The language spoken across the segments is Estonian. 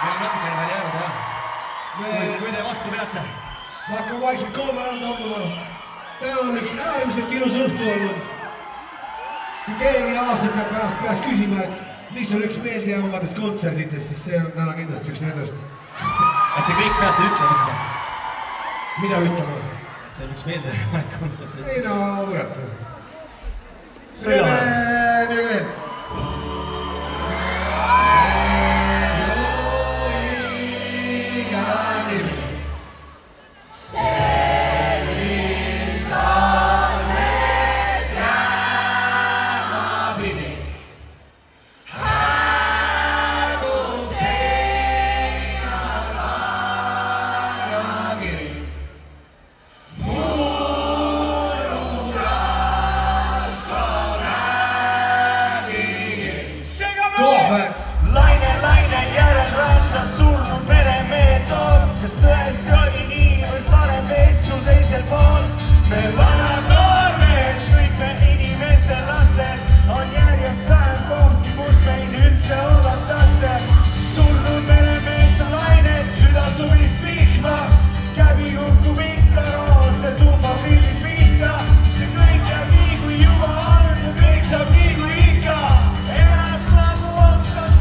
Meil on natukene veel jäänud, jah. Kui te vastu peate. Me hakkame vaikselt koome ära tammuma. Täna on üks äärmiselt ilus õhtu olnud. Kui keegi aastatel pärast peaks küsima, et mis on üks meeldejäävamatest kontserditest, siis see on täna kindlasti üks nendest. Et te kõik peate ütlema seda. Mida ütlema? Et see on üks meeldejäävamat kontsert. Ei no, kurat. Sõida. Midagi veel. Laine järel randas surnud meremeetod, kas tõesti oli nii või parem vees sul teisel pool? Me vanad noored, kõik me inimeste lapsed, on järjest vähem kohti, kus meid üldse oodatakse. Surnud meremees on lained, süda suvist vihma, käbi kukub ikka roostes ufo pildid pihta. See kõik jääb nii kui juba on ja kõik saab nii kui ikka. Elas nagu oskas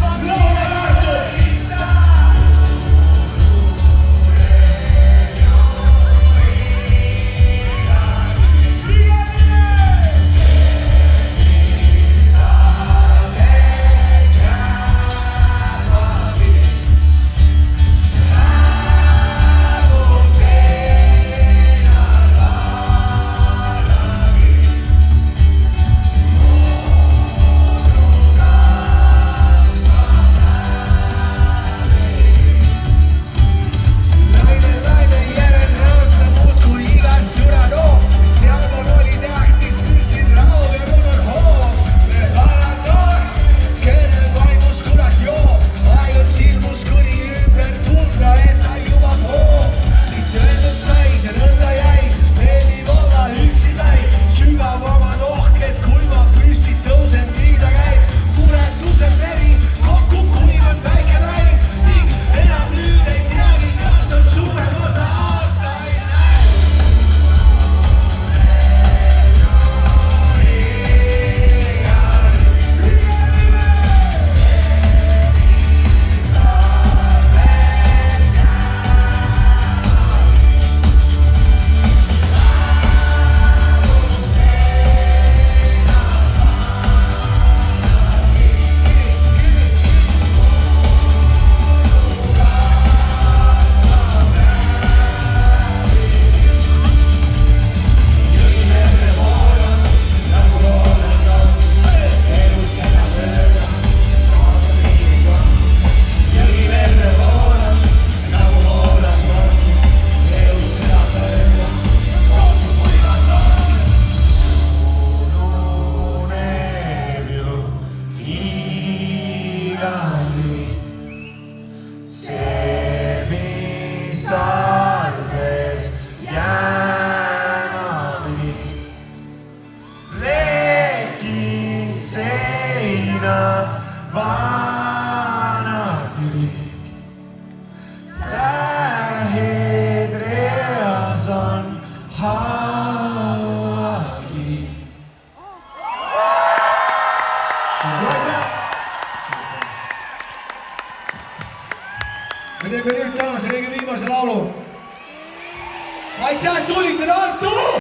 see, mis alles jääma pidi. Reekind seinad vanakiri. Tähed reas on haavakiri. Me teeme nüüd tänase kõige viimase laulu. Aitäh, et tulite, Tartu!